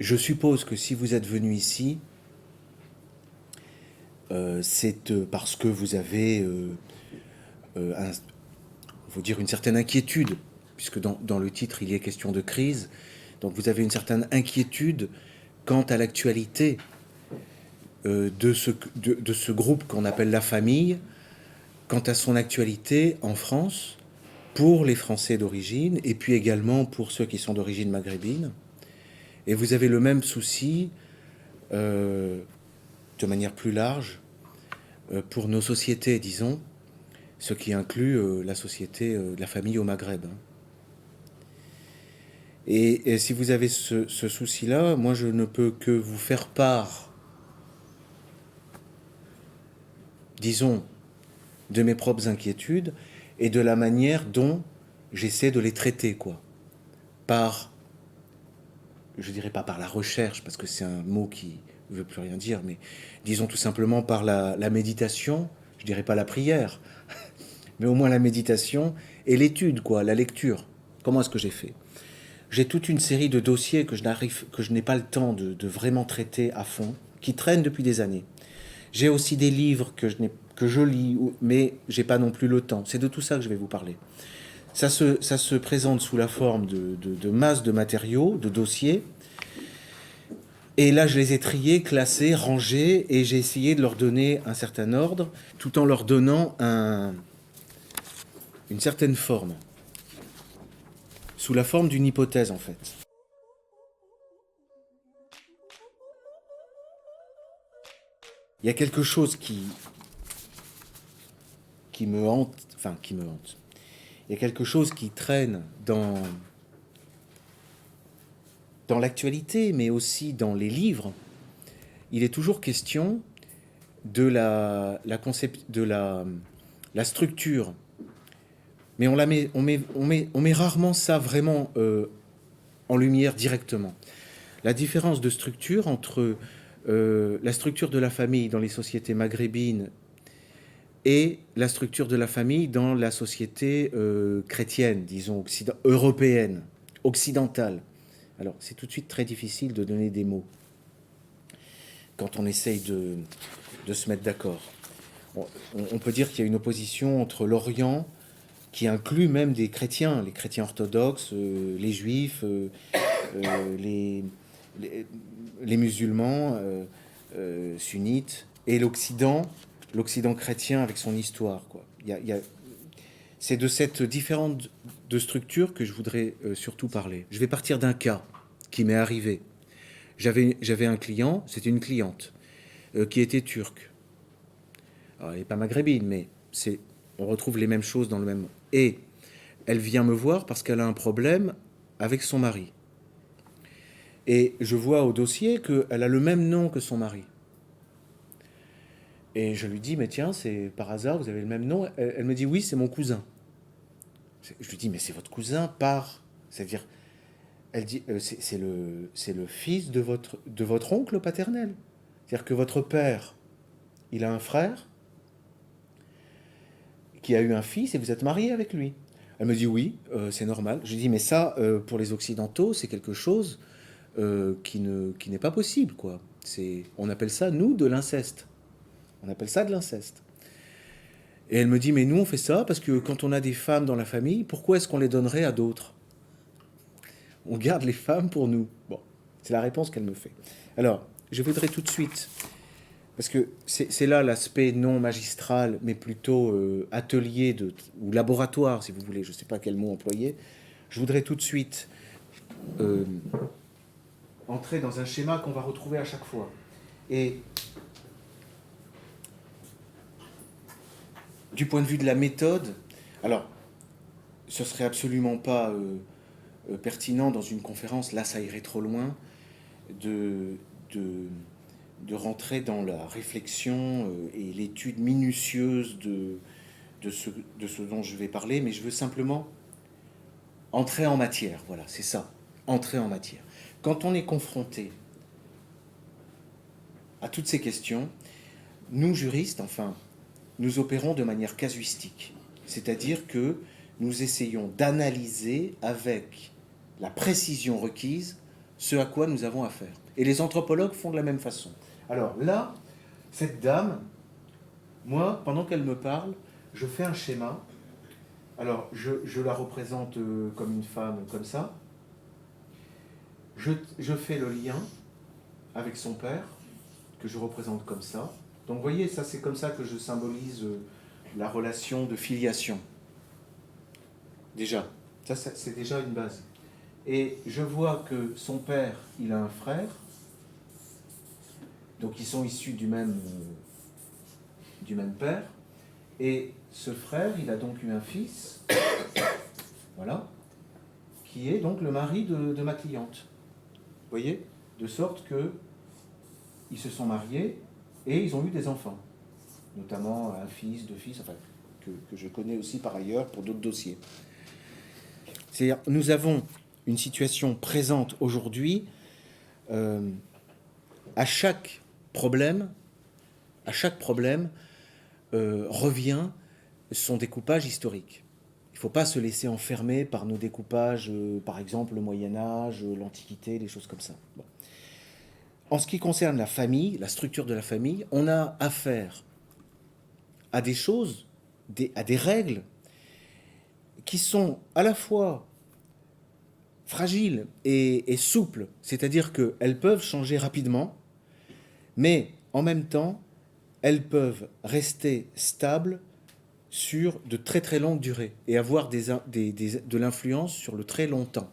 Je suppose que si vous êtes venu ici, c'est parce que vous avez, faut dire, une certaine inquiétude, puisque dans le titre il y est question de crise. Donc vous avez une certaine inquiétude quant à l'actualité de ce groupe qu'on appelle la famille, quant à son actualité en France, pour les Français d'origine, et puis également pour ceux qui sont d'origine maghrébine. Et vous avez le même souci, de manière plus large, pour nos sociétés, disons, ce qui inclut la société, la famille au Maghreb. Et si vous avez ce souci-là, moi je ne peux que vous faire part, disons, de mes propres inquiétudes et de la manière dont j'essaie de les traiter, quoi. Par, je dirais pas par la recherche, parce que c'est un mot qui ne veut plus rien dire, mais disons tout simplement par la méditation, je dirais pas la prière, mais au moins la méditation et l'étude, quoi, la lecture. Comment est-ce que j'ai fait? J'ai toute une série de dossiers que je n'ai pas le temps de vraiment traiter à fond, qui traînent depuis des années. J'ai aussi des livres que je lis, mais j'ai pas non plus le temps. C'est de tout ça que je vais vous parler. Ça se présente sous la forme de masses de matériaux, de dossiers. Et là, je les ai triés, classés, rangés, et j'ai essayé de leur donner un certain ordre, tout en leur donnant une certaine forme, sous la forme d'une hypothèse en fait. Il y a quelque chose qui me hante, enfin qui me hante. Il y a quelque chose qui traîne dans l'actualité, mais aussi dans les livres. Il est toujours question de la structure. Mais on met rarement ça vraiment en lumière directement. La différence de structure entre la structure de la famille dans les sociétés maghrébines et la structure de la famille dans la société chrétienne, disons, européenne, occidentale. Alors, c'est tout de suite très difficile de donner des mots quand on essaye de se mettre d'accord. On peut dire qu'il y a une opposition entre l'Orient, qui inclut même des chrétiens, les chrétiens orthodoxes, les juifs, les, les musulmans sunnites, et l'Occident chrétien avec son histoire, quoi. C'est de cette différence de structure que je voudrais surtout parler. Je vais partir d'un cas qui m'est arrivé. J'avais un client, c'était une cliente, qui était turque. Alors, elle n'est pas maghrébine, mais on retrouve les mêmes choses dans le même... Et elle vient me voir parce qu'elle a un problème avec son mari. Et je vois au dossier qu'elle a le même nom que son mari. Et je lui dis, mais tiens, c'est par hasard, vous avez le même nom? Elle me dit, oui, c'est mon cousin. Je lui dis, mais c'est votre cousin par... C'est-à-dire, elle dit, c'est le fils de votre oncle paternel. C'est-à-dire que votre père, il a un frère qui a eu un fils et vous êtes marié avec lui. Elle me dit, oui, c'est normal. Je lui dis, mais ça, pour les Occidentaux, c'est quelque chose qui n'est pas possible, quoi. On appelle ça, nous, de l'inceste. On appelle ça de l'inceste. Et elle me dit, mais nous, on fait ça parce que quand on a des femmes dans la famille, pourquoi est-ce qu'on les donnerait à d'autres? On garde les femmes pour nous. Bon, c'est la réponse qu'elle me fait. Alors, je voudrais tout de suite, parce que c'est là l'aspect non magistral, mais plutôt atelier ou laboratoire, si vous voulez, je ne sais pas quel mot employer. Je voudrais tout de suite entrer dans un schéma qu'on va retrouver à chaque fois. Et du point de vue de la méthode, alors, ce serait absolument pas pertinent dans une conférence, là ça irait trop loin, de, de, de rentrer dans la réflexion et l'étude minutieuse de ce dont je vais parler, mais je veux simplement entrer en matière, voilà, c'est ça, entrer en matière. Quand on est confronté à toutes ces questions, nous juristes, enfin, nous opérons de manière casuistique, c'est-à-dire que nous essayons d'analyser avec la précision requise ce à quoi nous avons affaire. Et les anthropologues font de la même façon. Alors là, cette dame, moi, pendant qu'elle me parle, je fais un schéma. Alors, je la représente comme une femme, comme ça. Je fais le lien avec son père, que je représente comme ça. Donc, vous voyez, ça, c'est comme ça que je symbolise la relation de filiation. Déjà, ça, c'est déjà une base. Et je vois que son père, il a un frère. Donc, ils sont issus du même père. Et ce frère, il a donc eu un fils, voilà, qui est donc le mari de ma cliente. Vous voyez? De sorte que ils se sont mariés et ils ont eu des enfants, notamment un fils, deux fils, enfin, que je connais aussi par ailleurs pour d'autres dossiers. C'est-à-dire, nous avons une situation présente aujourd'hui. À chaque problème revient son découpage historique. Il ne faut pas se laisser enfermer par nos découpages, par exemple le Moyen-Âge, l'Antiquité, des choses comme ça. Bon. En ce qui concerne la famille, la structure de la famille, on a affaire à des choses, à des règles qui sont à la fois fragiles et souples, c'est-à-dire qu'elles peuvent changer rapidement, mais en même temps, elles peuvent rester stables sur de très très longues durées et avoir de l'influence sur le très long temps.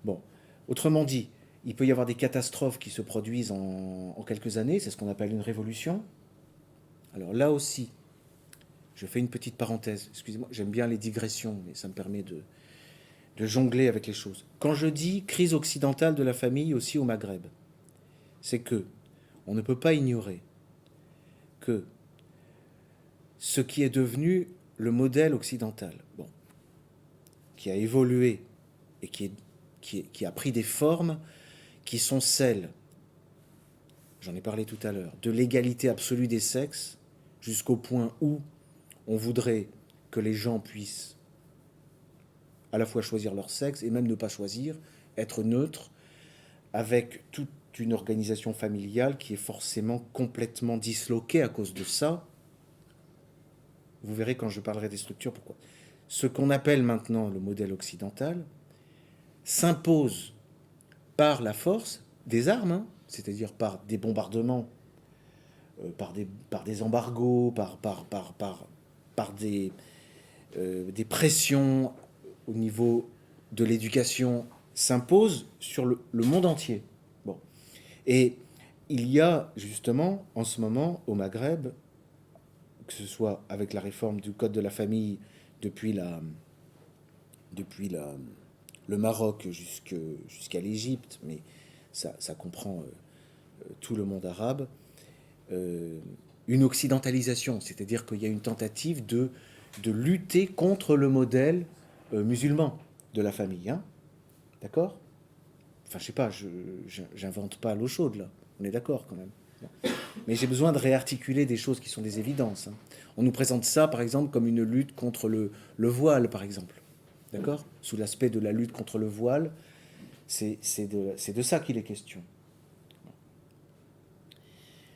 Bon. Autrement dit, il peut y avoir des catastrophes qui se produisent en quelques années, c'est ce qu'on appelle une révolution. Alors là aussi, je fais une petite parenthèse, excusez-moi, j'aime bien les digressions, mais ça me permet de jongler avec les choses. Quand je dis crise occidentale de la famille aussi au Maghreb, c'est que on ne peut pas ignorer que ce qui est devenu le modèle occidental, qui a évolué et qui a pris des formes qui sont celles, j'en ai parlé tout à l'heure, de l'égalité absolue des sexes, jusqu'au point où on voudrait que les gens puissent à la fois choisir leur sexe et même ne pas choisir, être neutre, avec toute une organisation familiale qui est forcément complètement disloquée à cause de ça. Vous verrez quand je parlerai des structures pourquoi. Ce qu'on appelle maintenant le modèle occidental s'impose par la force des armes, c'est-à-dire par des bombardements, par des embargos, par des pressions au niveau de l'éducation, s'impose sur le monde entier. Bon. Et il y a justement en ce moment au Maghreb, que ce soit avec la réforme du Code de la famille depuis le Maroc jusqu'à l'Égypte, mais ça comprend tout le monde arabe, une occidentalisation, c'est-à-dire qu'il y a une tentative de lutter contre le modèle musulman de la famille. Hein, d'accord? Enfin, je sais pas, j'invente pas l'eau chaude, là. On est d'accord, quand même. Mais j'ai besoin de réarticuler des choses qui sont des évidences. Hein. On nous présente ça, par exemple, comme une lutte contre le voile, par exemple. D'accord? Sous l'aspect de la lutte contre le voile, c'est de ça qu'il est question.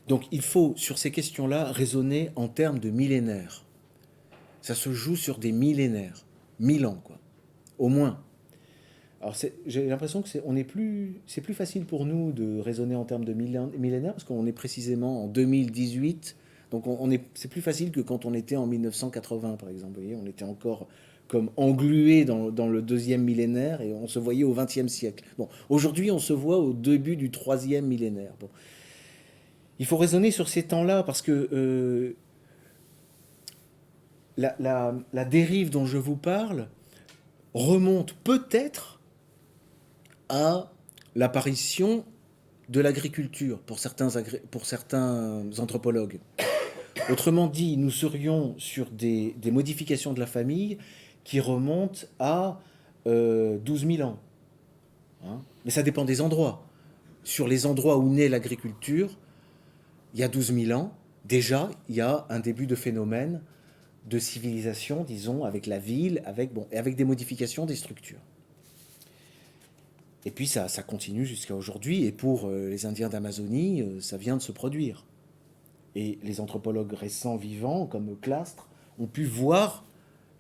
Donc il faut, sur ces questions-là, raisonner en termes de millénaires. Ça se joue sur des millénaires. 1000 ans, quoi. Au moins. Alors j'ai l'impression que c'est plus facile pour nous de raisonner en termes de millénaires parce qu'on est précisément en 2018. Donc c'est plus facile que quand on était en 1980, par exemple. Vous voyez, on était encore comme englué dans le deuxième millénaire et on se voyait au XXe siècle. Bon, aujourd'hui, on se voit au début du troisième millénaire. Bon. Il faut raisonner sur ces temps-là parce que la dérive dont je vous parle remonte peut-être à l'apparition de l'agriculture pour certains anthropologues. Autrement dit, nous serions sur des modifications de la famille qui remontent à 12 000 ans. Hein, mais ça dépend des endroits. Sur les endroits où naît l'agriculture, il y a 12 000 ans, déjà, il y a un début de phénomène de civilisation, disons, avec la ville, avec des modifications des structures. Et puis ça continue jusqu'à aujourd'hui. Et pour les Indiens d'Amazonie, ça vient de se produire. Et les anthropologues récents vivants, comme Clastres, ont pu voir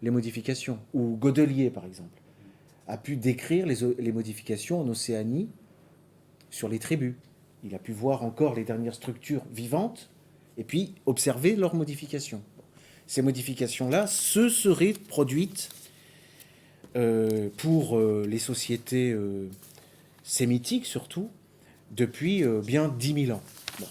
les modifications. Ou Godelier, par exemple, a pu décrire les modifications en Océanie sur les tribus. Il a pu voir encore les dernières structures vivantes et puis observer leurs modifications. Ces modifications-là se seraient produites pour les sociétés sémitiques, surtout, depuis bien 10 000 ans. Bon.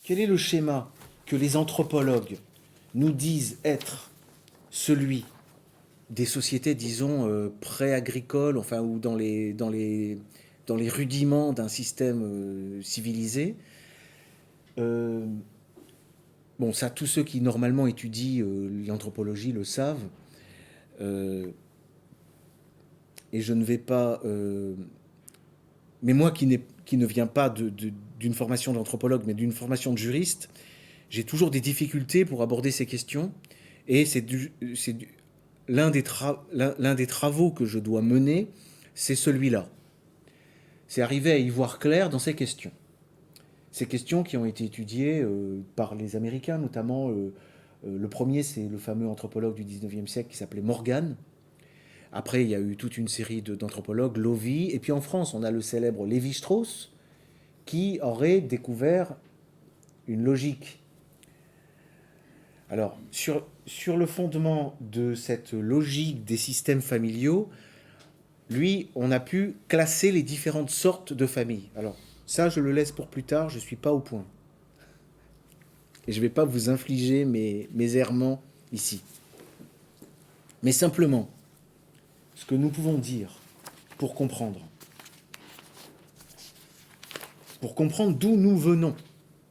Quel est le schéma que les anthropologues nous disent être celui des sociétés, disons, pré-agricoles, enfin, ou dans les rudiments d'un système civilisé? Bon, ça, tous ceux qui normalement étudient l'anthropologie le savent. Et je ne vais pas... mais moi qui ne viens pas d'une formation d'anthropologue, mais d'une formation de juriste, j'ai toujours des difficultés pour aborder ces questions. Et l'un des travaux que je dois mener, c'est celui-là. C'est arriver à y voir clair dans ces questions. Ces questions qui ont été étudiées par les Américains, notamment le premier, c'est le fameux anthropologue du 19e siècle qui s'appelait Morgan. Après, il y a eu toute une série d'anthropologues, Lovy, et puis en France, on a le célèbre Lévi-Strauss, qui aurait découvert une logique. Alors, sur le fondement de cette logique des systèmes familiaux, lui, on a pu classer les différentes sortes de familles. Alors, ça, je le laisse pour plus tard, je ne suis pas au point. Et je ne vais pas vous infliger mes errements ici. Mais simplement, ce que nous pouvons dire pour comprendre d'où nous venons,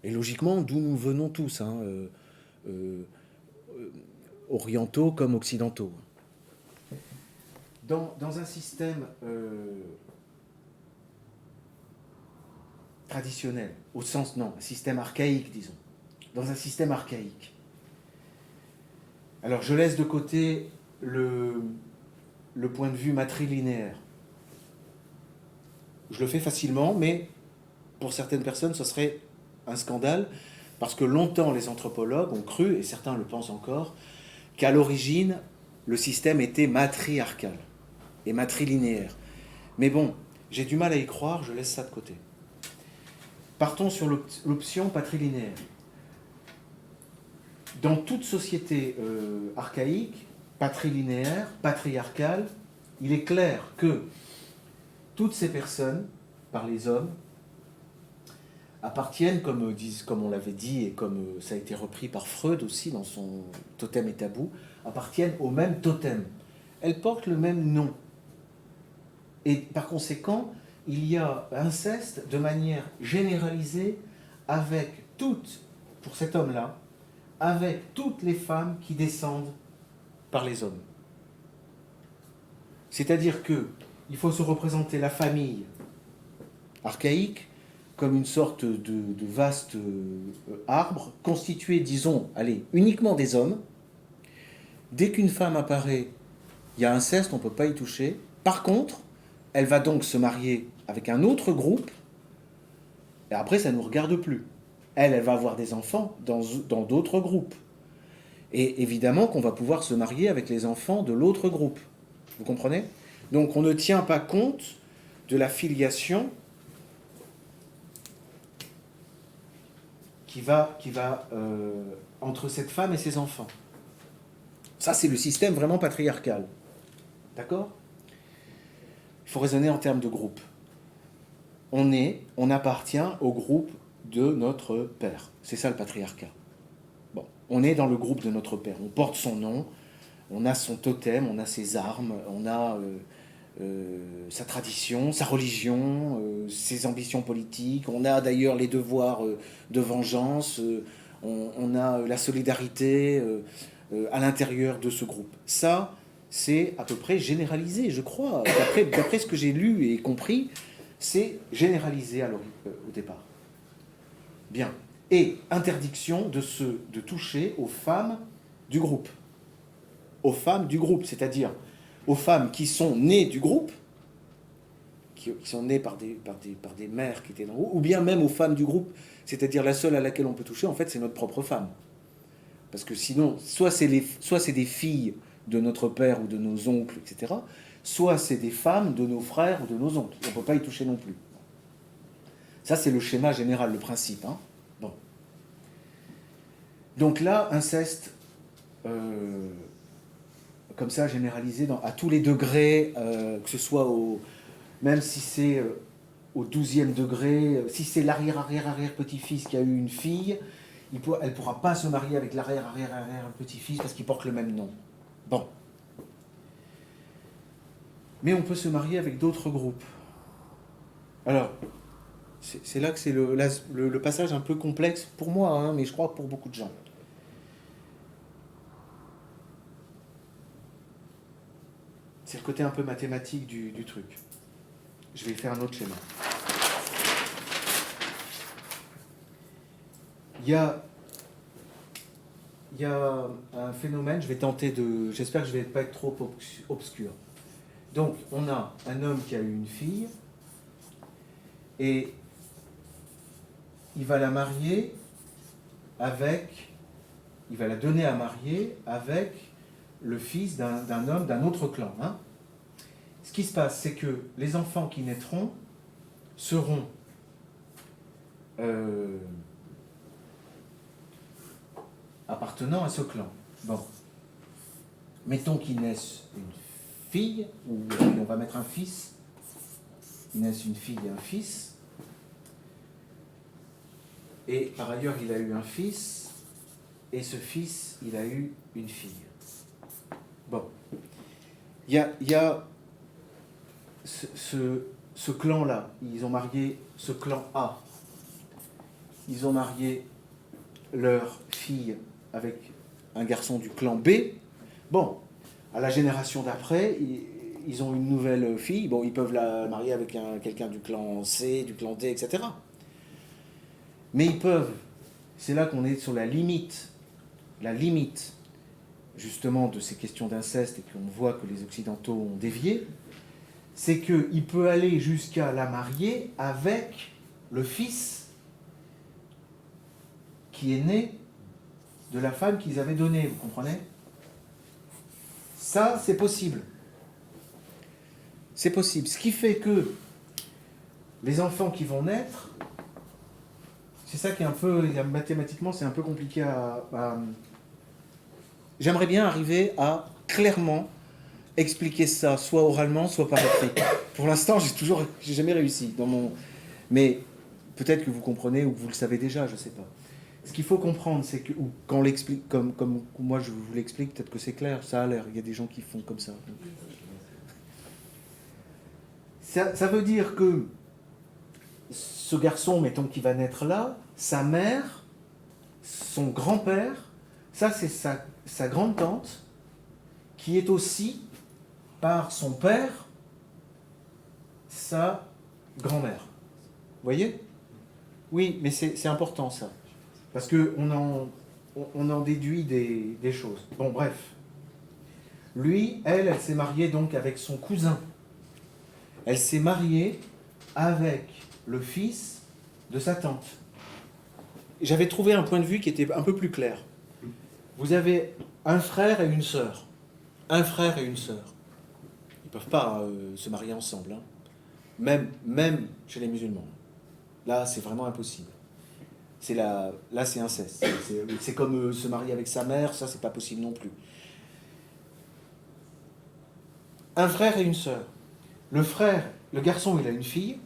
et logiquement d'où nous venons tous, orientaux comme occidentaux. Dans un système traditionnel, au sens, non, un système archaïque, disons, dans un système archaïque. Alors je laisse de côté le point de vue matrilinéaire. Je le fais facilement, mais pour certaines personnes, ce serait un scandale, parce que longtemps les anthropologues ont cru, et certains le pensent encore, qu'à l'origine, le système était matriarcal et matrilinéaire. Mais bon, j'ai du mal à y croire, je laisse ça de côté. Partons sur l'option patrilinéaire. Dans toute société archaïque, patrilinéaire, patriarcale, il est clair que toutes ces personnes, par les hommes, appartiennent, comme on l'avait dit, et comme ça a été repris par Freud aussi dans son Totem et Tabou, appartiennent au même totem. Elles portent le même nom. Et par conséquent, il y a inceste de manière généralisée avec toutes, pour cet homme-là, avec toutes les femmes qui descendent par les hommes. C'est-à-dire qu'il faut se représenter la famille archaïque comme une sorte de vaste arbre constitué, disons, uniquement des hommes. Dès qu'une femme apparaît, il y a inceste, on ne peut pas y toucher. Par contre, elle va donc se marier avec un autre groupe, et après, ça ne nous regarde plus. Elle va avoir des enfants dans d'autres groupes. Et évidemment qu'on va pouvoir se marier avec les enfants de l'autre groupe. Vous comprenez? Donc on ne tient pas compte de la filiation qui va entre cette femme et ses enfants. Ça, c'est le système vraiment patriarcal. D'accord? Il faut raisonner en termes de groupe. On appartient au groupe de notre père. C'est ça le patriarcat. Bon, on est dans le groupe de notre père. On porte son nom, on a son totem, on a ses armes, on a sa tradition, sa religion, ses ambitions politiques. On a d'ailleurs les devoirs de vengeance. On a la solidarité à l'intérieur de ce groupe. Ça, c'est à peu près généralisé, je crois. D'après ce que j'ai lu et compris, c'est généralisé au départ. Bien. Et interdiction de toucher aux femmes du groupe. Aux femmes du groupe, c'est-à-dire aux femmes qui sont nées du groupe, qui sont nées par des mères qui étaient dans le groupe, ou bien même aux femmes du groupe, c'est-à-dire la seule à laquelle on peut toucher, en fait, c'est notre propre femme. Parce que sinon, soit c'est des filles de notre père ou de nos oncles, etc., soit c'est des femmes de nos frères ou de nos oncles. On ne peut pas y toucher non plus. Ça, c'est le schéma général, le principe. Hein. Bon. Donc là, inceste, comme ça, généralisé à tous les degrés, que ce soit même si c'est au 12e degré, si c'est l'arrière-petit-fils qui a eu une fille, elle ne pourra pas se marier avec l'arrière-petit-fils parce qu'ils portent le même nom. Bon. Mais on peut se marier avec d'autres groupes. Alors, c'est là que c'est le passage un peu complexe pour moi, hein, mais je crois pour beaucoup de gens. C'est le côté un peu mathématique du truc. Je vais faire un autre schéma. Il y a un phénomène, j'espère que je ne vais pas être trop obscur. Donc, on a un homme qui a eu une fille, et il va la marier il va la donner à marier avec le fils d'un homme d'un autre clan. Hein. Ce qui se passe, c'est que les enfants qui naîtront seront appartenant à ce clan. Bon. Mettons qu'il naisse une fille, ou on va mettre un fils. Il naisse une fille et un fils. Et par ailleurs, il a eu un fils, et ce fils, il a eu une fille. Bon. Il y a ce clan-là. Ils ont marié ce clan A. Ils ont marié leur fille avec un garçon du clan B. Bon, à la génération d'après, ils ont une nouvelle fille. Bon, ils peuvent la marier avec quelqu'un du clan C, du clan D, etc. Mais ils peuvent, c'est là qu'on est sur la limite justement de ces questions d'inceste et qu'on voit que les Occidentaux ont dévié, c'est qu'il peut aller jusqu'à la marier avec le fils qui est né de la femme qu'ils avaient donnée, vous comprenez? Ça, c'est possible. C'est possible. Ce qui fait que les enfants qui vont naître, c'est ça qui est un peu, mathématiquement, c'est un peu compliqué à... J'aimerais bien arriver à clairement expliquer ça, soit oralement, soit par écrit. Pour l'instant, j'ai jamais réussi mais peut-être que vous comprenez ou que vous le savez déjà, je ne sais pas. Ce qu'il faut comprendre, c'est que, ou quand on l'explique comme moi je vous l'explique, peut-être que c'est clair, ça a l'air, il y a des gens qui font comme ça. Ça veut dire que ce garçon, mettons, qui va naître là, sa mère, son grand-père, ça c'est sa grande-tante, qui est aussi, par son père, sa grand-mère. Vous voyez? Oui, mais c'est important ça. Parce qu'on en déduit des choses. Bon, bref. Lui, elle s'est mariée donc avec son cousin. Elle s'est mariée avec le fils de sa tante. J'avais trouvé un point de vue qui était un peu plus clair. Vous avez un frère et une sœur. Un frère et une sœur. Ils ne peuvent pas se marier ensemble. Hein. Même chez les musulmans. Là, c'est vraiment impossible. Là, c'est inceste. C'est comme se marier avec sa mère, ça, c'est pas possible non plus. Un frère et une sœur. Le garçon, il a une fille,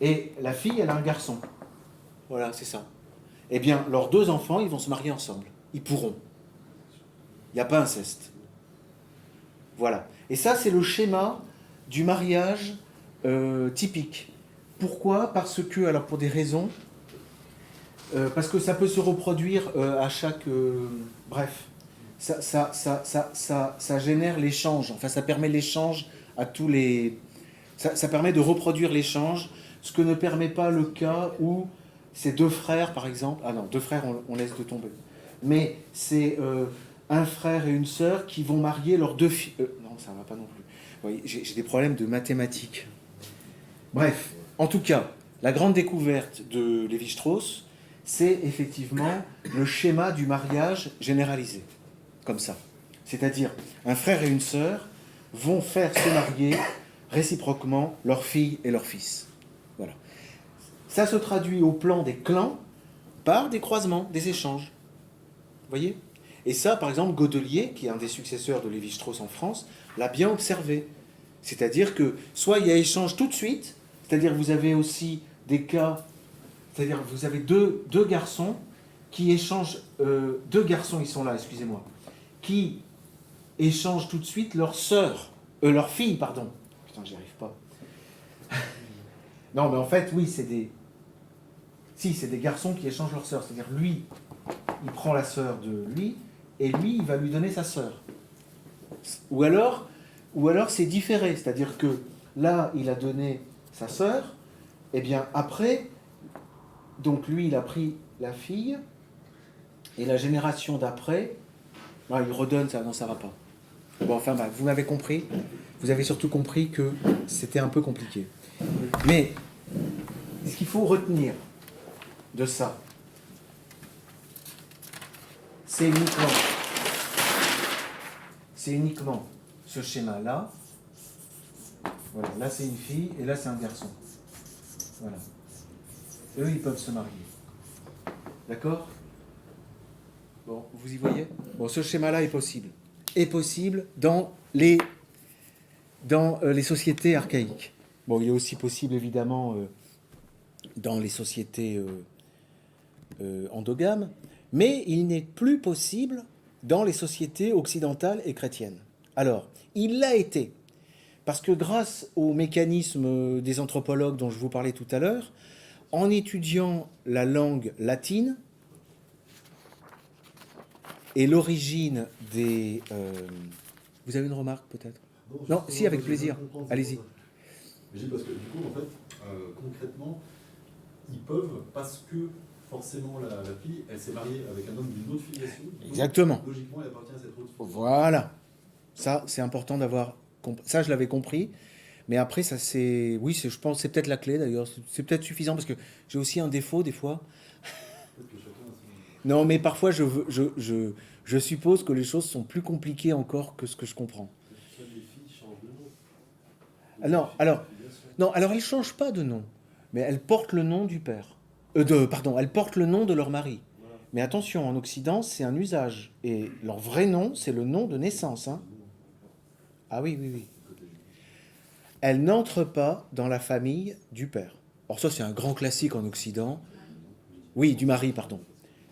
et la fille, elle a un garçon. Voilà, c'est ça. Eh bien, leurs deux enfants, ils vont se marier ensemble. Ils pourront. Il n'y a pas inceste. Voilà. Et ça, c'est le schéma du mariage typique. Pourquoi? Parce que, alors pour des raisons, parce que ça peut se reproduire à chaque... bref, ça génère l'échange, enfin ça permet l'échange à tous les... Ça permet de reproduire l'échange, ce que ne permet pas le cas où c'est deux frères, par exemple. Ah non, deux frères, on laisse de tomber. Mais c'est un frère et une sœur qui vont marier leurs deux filles. Non, ça ne va pas non plus. Vous voyez, j'ai des problèmes de mathématiques. Bref, en tout cas, la grande découverte de Lévi-Strauss, c'est effectivement le schéma du mariage généralisé, comme ça. C'est-à-dire, un frère et une sœur vont faire se marier réciproquement leur fille et leur fils. Voilà. Ça se traduit au plan des clans par des croisements, des échanges. Vous voyez ? Et ça, par exemple, Godelier, qui est un des successeurs de Lévi-Strauss en France, l'a bien observé. C'est-à-dire que soit il y a échange tout de suite, c'est-à-dire que vous avez aussi des cas, c'est-à-dire que vous avez deux garçons qui échangent, deux garçons, ils sont là, excusez-moi, qui échangent tout de suite leur fille, pardon. Putain, j'y arrive pas. Non, mais en fait, oui, c'est des garçons qui échangent leur sœur. C'est-à-dire, lui, il prend la sœur de lui, et lui, il va lui donner sa sœur. Ou alors c'est différé. C'est-à-dire que là, il a donné sa sœur, et bien après, donc lui, il a pris la fille, et la génération d'après, il redonne ça. Non, ça va pas. Bon, enfin, vous m'avez compris. Vous avez surtout compris que c'était un peu compliqué. Mais ce qu'il faut retenir de ça, c'est uniquement ce schéma-là. Voilà, là c'est une fille et là c'est un garçon. Voilà. Eux, ils peuvent se marier. D'accord ? Bon, vous y voyez ? Bon, ce schéma-là est possible. Est possible dans les sociétés archaïques. Bon, il est aussi possible, évidemment, dans les sociétés endogames, mais il n'est plus possible dans les sociétés occidentales et chrétiennes. Alors, il l'a été, parce que grâce au mécanisme des anthropologues dont je vous parlais tout à l'heure, en étudiant la langue latine et l'origine des... Vous avez une remarque peut-être ? Non, si, avec plaisir. Allez-y. Parce que du coup, en fait, concrètement, ils peuvent, parce que forcément la fille, elle s'est mariée avec un homme d'une autre filiation. Exactement. Donc, logiquement, elle appartient à cette autre filiation. Voilà. Ça, c'est important d'avoir... Ça, je l'avais compris. Mais après, ça, c'est... Oui, je pense c'est peut-être la clé, d'ailleurs. C'est peut-être suffisant, parce que j'ai aussi un défaut, des fois. Non, mais parfois, je suppose que les choses sont plus compliquées encore que ce que je comprends. Non, alors elles ne changent pas de nom, mais elles portent le nom du père. Elles portent le nom de leur mari. Mais attention, en Occident, c'est un usage. Et leur vrai nom, c'est le nom de naissance. Hein. Ah oui, oui, oui. Elles n'entrent pas dans la famille du père. Or ça, c'est un grand classique en Occident. Oui, du mari, pardon.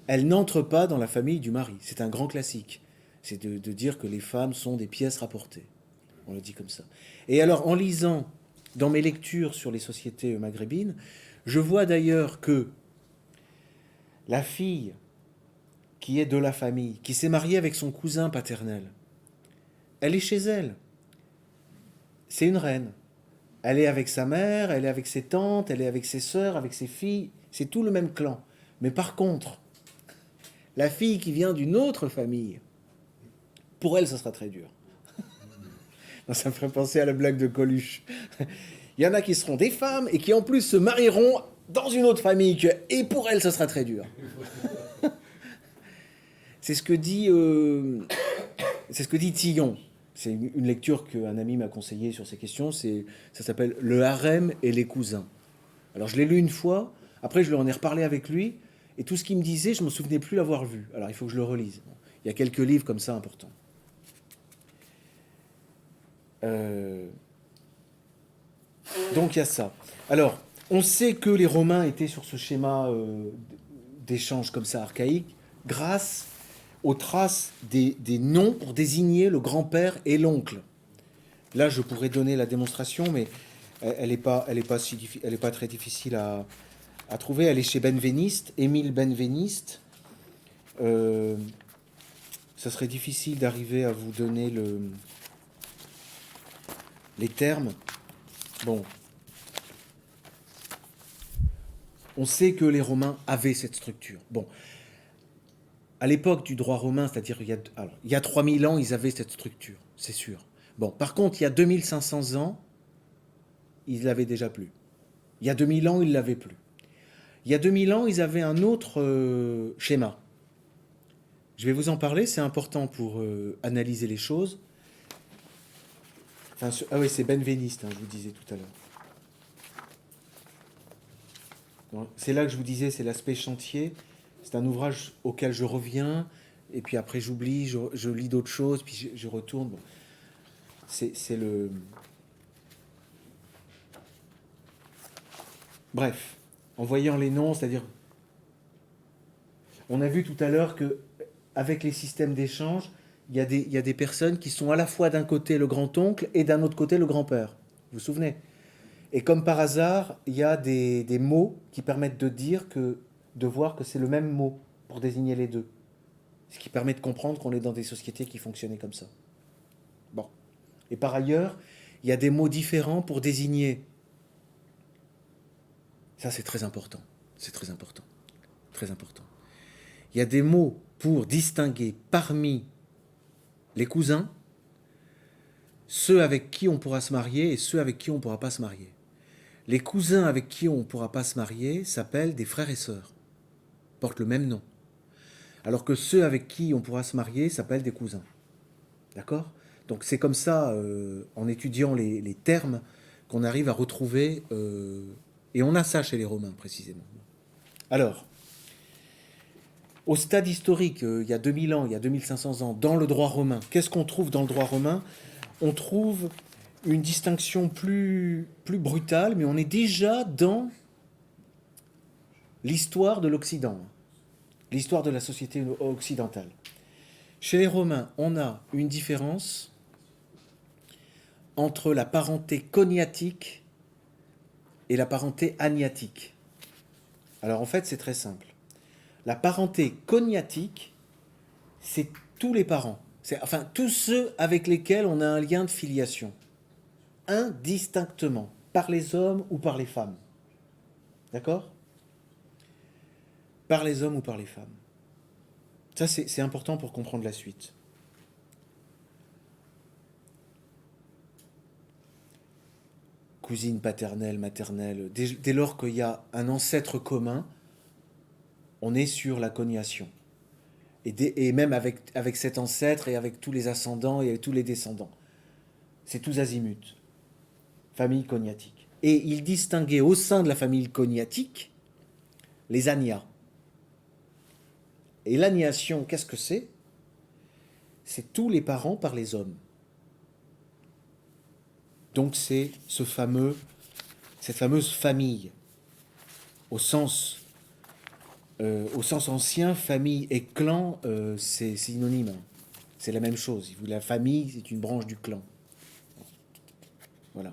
Elles n'entrent pas dans la famille du mari. C'est un grand classique. C'est de dire que les femmes sont des pièces rapportées. On le dit comme ça. Et alors, en lisant dans mes lectures sur les sociétés maghrébines, je vois d'ailleurs que la fille qui est de la famille, qui s'est mariée avec son cousin paternel, elle est chez elle. C'est une reine. Elle est avec sa mère, elle est avec ses tantes, elle est avec ses sœurs, avec ses filles. C'est tout le même clan. Mais par contre, la fille qui vient d'une autre famille, pour elle, ça sera très dur. Ça me ferait penser à la blague de Coluche. Il y en a qui seront des femmes et qui en plus se marieront dans une autre famille. Et pour elles, ça sera très dur. C'est ce que dit Tillon. C'est une lecture qu'un ami m'a conseillée sur ces questions. Ça s'appelle Le harem et les cousins. Alors je l'ai lu une fois. Après, je lui en ai reparlé avec lui. Et tout ce qu'il me disait, je ne me souvenais plus l'avoir vu. Alors il faut que je le relise. Il y a quelques livres comme ça importants. Donc il y a ça. Alors, on sait que les Romains étaient sur ce schéma d'échange comme ça archaïque grâce aux traces des noms pour désigner le grand-père et l'oncle. Là, je pourrais donner la démonstration, mais elle n'est pas très difficile à trouver. Elle est chez Benveniste, Émile Benveniste. Ça serait difficile d'arriver à vous donner les termes. Bon. On sait que les Romains avaient cette structure. Bon, à l'époque du droit romain, c'est-à-dire il y a 3000 ans, ils avaient cette structure, c'est sûr. Bon, par contre, il y a 2500 ans, ils l'avaient déjà plus. Il y a 2000 ans, ils ne l'avaient plus. Il y a 2000 ans, ils avaient un autre schéma. Je vais vous en parler, c'est important pour analyser les choses. Enfin, ah oui, c'est Benveniste, hein, je vous disais tout à l'heure. C'est là que je vous disais, c'est l'aspect chantier. C'est un ouvrage auquel je reviens, et puis après j'oublie, je lis d'autres choses, puis je retourne. Bon. C'est le... Bref, en voyant les noms, c'est-à-dire... On a vu tout à l'heure que avec les systèmes d'échange, il y a des personnes qui sont à la fois d'un côté le grand-oncle et d'un autre côté le grand-père. Vous vous souvenez? Et comme par hasard, il y a des mots qui permettent de voir que c'est le même mot pour désigner les deux. Ce qui permet de comprendre qu'on est dans des sociétés qui fonctionnaient comme ça. Bon. Et par ailleurs, il y a des mots différents pour désigner. Ça, c'est très important. C'est très important. Très important. Il y a des mots pour distinguer parmi les cousins ceux avec qui on pourra se marier et ceux avec qui on ne pourra pas se marier. Les cousins avec qui on ne pourra pas se marier s'appellent des frères et sœurs, portent le même nom. Alors que ceux avec qui on pourra se marier s'appellent des cousins. D'accord? Donc c'est comme ça, en étudiant les termes, qu'on arrive à retrouver, et on a ça chez les Romains précisément. Alors, au stade historique, il y a 2000 ans, il y a 2500 ans, dans le droit romain, qu'est-ce qu'on trouve dans le droit romain? On trouve une distinction plus brutale, mais on est déjà dans l'histoire de l'Occident, l'histoire de la société occidentale. Chez les Romains, on a une différence entre la parenté cognatique et la parenté agnatique. Alors en fait, c'est très simple. La parenté cognatique, c'est tous les parents. Enfin, tous ceux avec lesquels on a un lien de filiation. Indistinctement, par les hommes ou par les femmes. D'accord? Par les hommes ou par les femmes. Ça, c'est important pour comprendre la suite. Cousine paternelle, maternelle, dès lors qu'il y a un ancêtre commun, on est sur la cognation. Et même avec cet ancêtre et avec tous les ascendants et avec tous les descendants. C'est tous azimuts. Famille cognatique. Et il distinguait au sein de la famille cognatique les agnats. Et l'agnation, qu'est-ce que c'est? C'est tous les parents par les hommes. Donc c'est cette fameuse famille, au sens ancien, famille et clan, c'est synonyme. C'est la même chose. La famille, c'est une branche du clan. Voilà.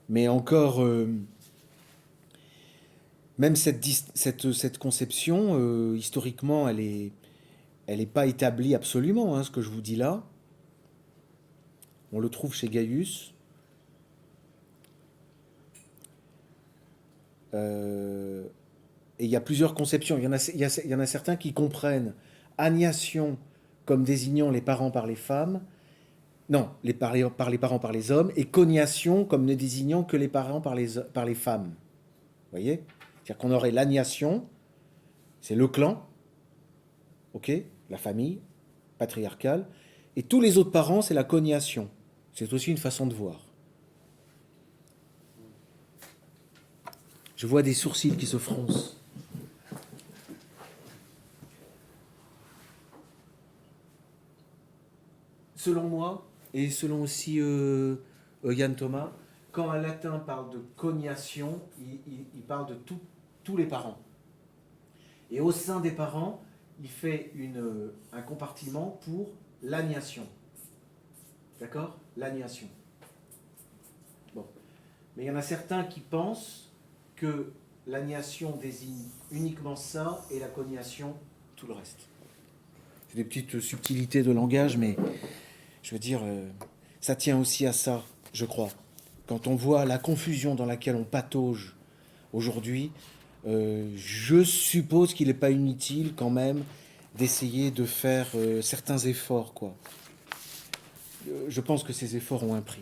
Mais encore, même cette conception, historiquement, elle est pas établie absolument, hein, ce que je vous dis là. On le trouve chez Gaius. Et il y a plusieurs conceptions. Il y en a certains qui comprennent agnation comme désignant les parents par les femmes, non, par les parents par les hommes, et cognation comme ne désignant que les parents par les femmes. Vous voyez? C'est-à-dire qu'on aurait l'agnation, c'est le clan, ok, la famille patriarcale, et tous les autres parents, c'est la cognation. C'est aussi une façon de voir. Je vois des sourcils qui se froncent. Selon moi, et selon aussi Yann Thomas, quand un latin parle de cognation, il parle de tous les parents. Et au sein des parents, il fait un compartiment pour l'agnation. D'accord? L'agnation. Bon. Mais il y en a certains qui pensent que l'agnation désigne uniquement ça et la cognation tout le reste. C'est des petites subtilités de langage, mais je veux dire, ça tient aussi à ça, je crois. Quand on voit la confusion dans laquelle on patauge aujourd'hui, Je suppose qu'il n'est pas inutile quand même d'essayer de faire certains efforts, quoi. Je pense que ces efforts ont un prix.